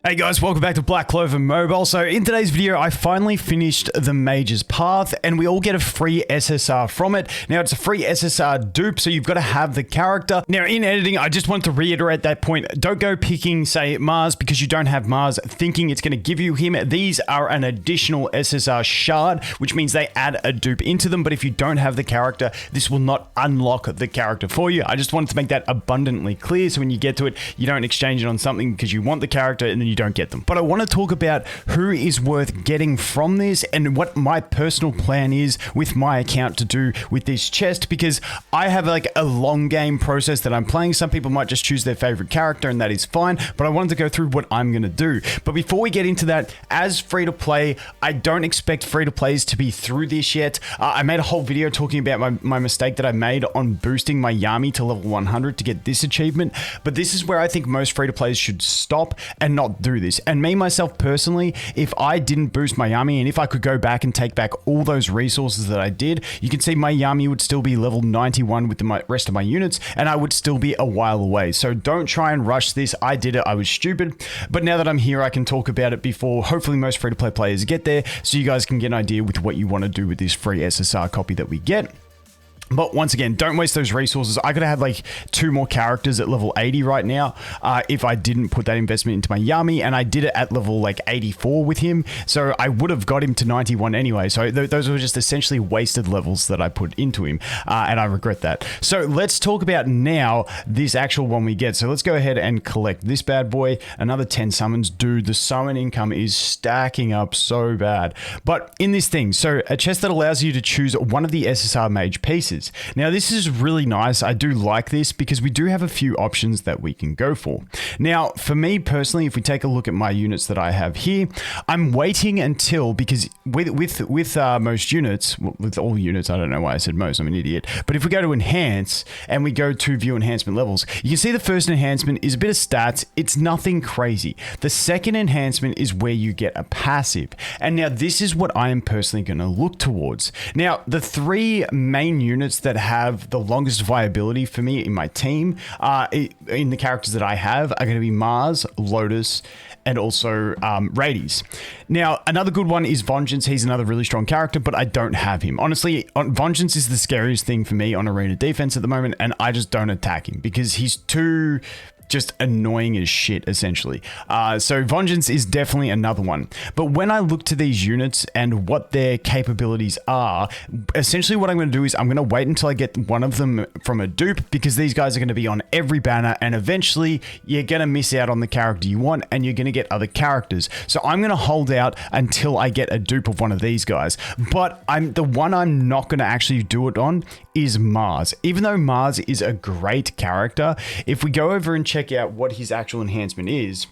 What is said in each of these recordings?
Hey guys, welcome back to Clover Mobile. So in today's video, I finally finished the Mage's Path and we all get a free SSR from it. Now it's a free SSR dupe, so you've got to have the character. Now in editing, I just want to reiterate that point. Don't go picking, say, Mars because you don't have Mars, thinking it's going to give you him. These are an additional SSR shard, which means they add a dupe into them. But if you don't have the character, this will not unlock the character for you. I just wanted to make that abundantly clear so when you get to it, you don't exchange it on something because you want the character and then you don't get them. But I want to talk about who is worth getting from this and what my personal plan is with my account to do with this chest, because I have like a long game process that I'm playing. Some people might just choose their favorite character and that is fine, but I wanted to go through what I'm going to do. But before we get into that, as free to play, I don't expect free to plays to be through this yet. I made a whole video talking about my mistake that I made on boosting my Yami to level 100 to get this achievement, but this is where I think most free to plays should stop and not do this. And me, myself personally, if I didn't boost my Yami and if I could go back and take back all those resources that I did, you can see my Yami would still be level 91 with the rest of my units and I would still be a while away. So don't try and rush this. I did it. I was stupid. But now that I'm here, I can talk about it before hopefully most free-to-play players get there so you guys can get an idea with what you want to do with this free SSR copy that we get. But once again, don't waste those resources. I could have like 2 more characters at level 80 right now if I didn't put that investment into my Yami, and I did it at level like 84 with him. So I would have got him to 91 anyway. So those were just essentially wasted levels that I put into him, and I regret that. So let's talk about now this actual one we get. So let's go ahead and collect this bad boy. Another 10 summons. Dude, the summon income is stacking up so bad. But in this thing, so a chest that allows you to choose one of the SSR Mage pieces. Now this is really nice. I do like this because we do have a few options that we can go for. Now for me personally, if we take a look at my units that I have here, I'm waiting until, because with most units, with all units, I don't know why I said most, I'm an idiot, but if we go to enhance and we go to view enhancement levels, you can see the first enhancement is a bit of stats. It's nothing crazy. The second enhancement is where you get a passive. And now this is what I am personally going to look towards. Now the 3 main units that have the longest viability for me in my team, in the characters that I have, are going to be Mars, Lotus, and also Rades. Now, another good one is Vengeance. He's another really strong character, but I don't have him. Honestly, Vengeance is the scariest thing for me on arena defense at the moment, and I just don't attack him because he's too just annoying as shit, essentially. So Vengeance is definitely another one. But when I look to these units and what their capabilities are, essentially what I'm going to do is I'm going to wait until I get one of them from a dupe, because these guys are going to be on every banner and eventually you're going to miss out on the character you want and you're going to get other characters. So I'm going to hold out until I get a dupe of one of these guys. But the one I'm not going to actually do it on is Mars. Even though Mars is a great character, if we go over and check out what his actual enhancement is,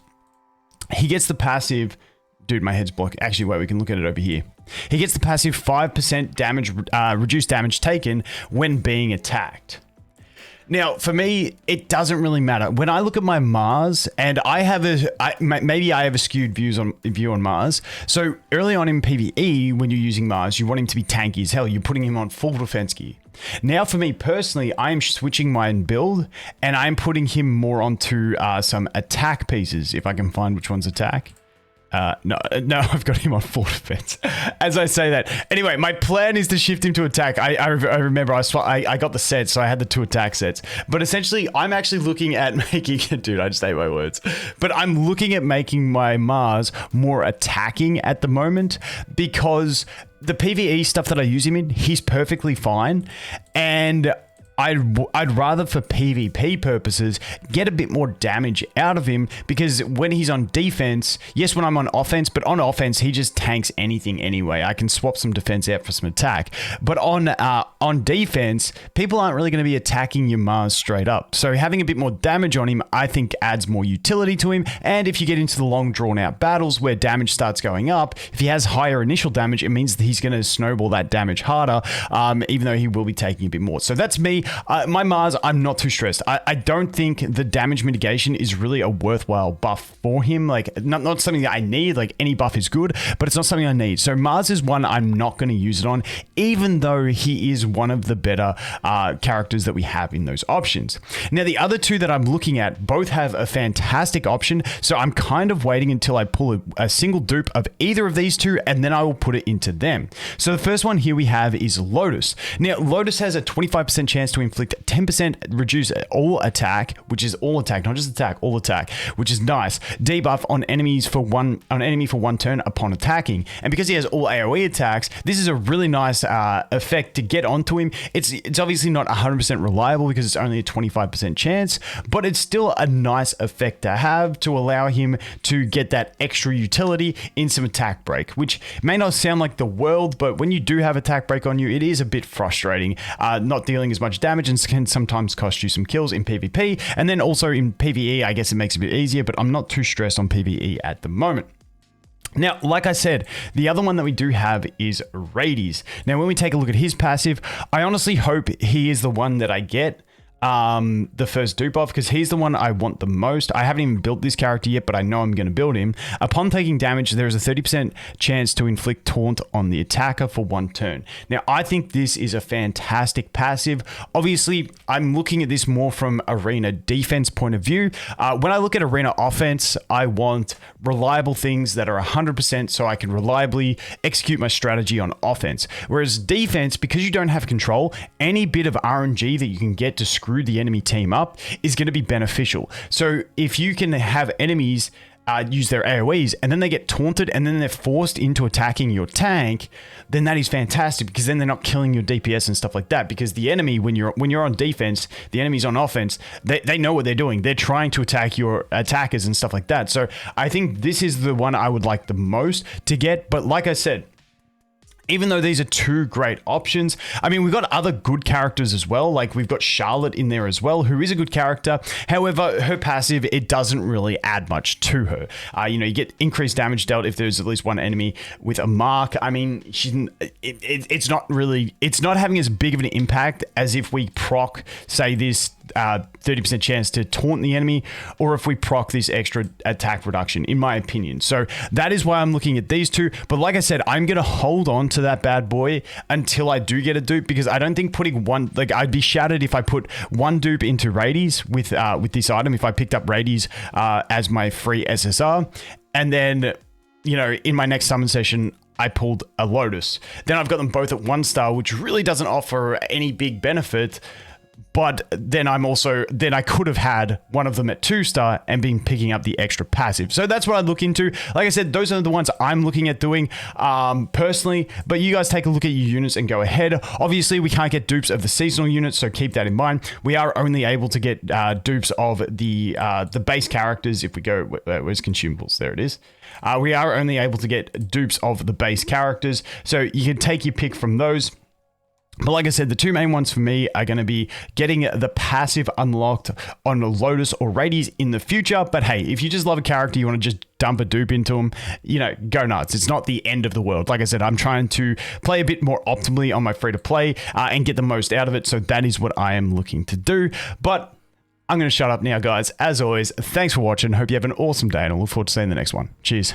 he gets the passive. Dude, my head's blocked. Actually, wait, we can look at it over here. He gets the passive 5% damage, reduced damage taken when being attacked. Now, for me, it doesn't really matter. When I look at my Mars, and maybe I have a skewed view on Mars. So early on in PvE, when you're using Mars, you want him to be tanky as hell. You're putting him on full defense gear. Now, for me personally, I am switching my build, and I'm putting him more onto some attack pieces. If I can find which one's attack. No, I've got him on full defense as I say that. Anyway, my plan is to shift him to attack. I remember I got the sets, so I had the 2 attack sets. But essentially, I'm actually looking at making, dude, I just ate my words. But I'm looking at making my Mars more attacking at the moment, because the PvE stuff that I use him in, he's perfectly fine. And I'd rather, for PvP purposes, get a bit more damage out of him, because when he's on defense, yes, when I'm on offense, but on offense, he just tanks anything anyway. I can swap some defense out for some attack. But on defense, people aren't really going to be attacking your Mars straight up. So having a bit more damage on him, I think, adds more utility to him. And if you get into the long drawn out battles where damage starts going up, if he has higher initial damage, it means that he's going to snowball that damage harder, even though he will be taking a bit more. So that's me. my Mars, I'm not too stressed. I don't think the damage mitigation is really a worthwhile buff for him. Like, not something that I need. Like, any buff is good, but it's not something I need. So Mars is one I'm not going to use it on, even though he is one of the better characters that we have in those options. Now, the other two that I'm looking at both have a fantastic option, so I'm kind of waiting until I pull a single dupe of either of these two, and then I will put it into them. So the first one here we have is Lotus. Now, Lotus has a 25% chance to inflict 10% reduce all attack, which is all attack, not just attack, all attack, which is nice. Debuff on enemy for one turn upon attacking. And because he has all AoE attacks, this is a really nice effect to get onto him. It's obviously not 100% reliable because it's only a 25% chance, but it's still a nice effect to have to allow him to get that extra utility in some attack break, which may not sound like the world, but when you do have attack break on you, it is a bit frustrating, not dealing as much damage and can sometimes cost you some kills in PvP. And then also in PvE, I guess it makes it a bit easier, but I'm not too stressed on PvE at the moment. Now, like I said, the other one that we do have is Rades. Now, when we take a look at his passive, I honestly hope he is the one that I get the first dupe off, because he's the one I want the most. I haven't even built this character yet, but I know I'm going to build him. Upon taking damage, there is a 30% chance to inflict taunt on the attacker for one turn. Now, I think this is a fantastic passive. Obviously, I'm looking at this more from arena defense point of view. When I look at arena offense, I want reliable things that are 100% so I can reliably execute my strategy on offense. Whereas defense, because you don't have control, any bit of RNG that you can get to screw the enemy team up is going to be beneficial. So if you can have enemies use their AoEs and then they get taunted and then they're forced into attacking your tank, then that is fantastic, because then they're not killing your DPS and stuff like that. Because the enemy, when you're on defense, the enemy's on offense, they know what they're doing. They're trying to attack your attackers and stuff like that. So I think this is the one I would like the most to get. But like I said, even though these are two great options, I mean, we've got other good characters as well. Like, we've got Charlotte in there as well, who is a good character. However, her passive, it doesn't really add much to her. You know, you get increased damage dealt if there's at least one enemy with a mark. I mean, it's not having as big of an impact as if we proc, say, this 30% chance to taunt the enemy, or if we proc this extra attack reduction, in my opinion. So that is why I'm looking at these two. But like I said, I'm going to hold on to that bad boy until I do get a dupe, because I don't think putting one, like, I'd be shattered if I put one dupe into Rades with this item, if I picked up Rades as my free SSR, and then, you know, in my next summon session, I pulled a Lotus. Then I've got them both at 1 star, which really doesn't offer any big benefit. But then I could have had one of them at 2 star and been picking up the extra passive. So that's what I'd look into. Like I said, those are the ones I'm looking at doing personally. But you guys take a look at your units and go ahead. Obviously, we can't get dupes of the seasonal units, so keep that in mind. We are only able to get dupes of the base characters. If we go, where's consumables? There it is. We are only able to get dupes of the base characters. So you can take your pick from those. But like I said, the two main ones for me are going to be getting the passive unlocked on Lotus or Rades in the future. But hey, if you just love a character, you want to just dump a dupe into them, you know, go nuts. It's not the end of the world. Like I said, I'm trying to play a bit more optimally on my free-to-play and get the most out of it. So that is what I am looking to do. But I'm going to shut up now, guys. As always, thanks for watching. Hope you have an awesome day, and I look forward to seeing the next one. Cheers.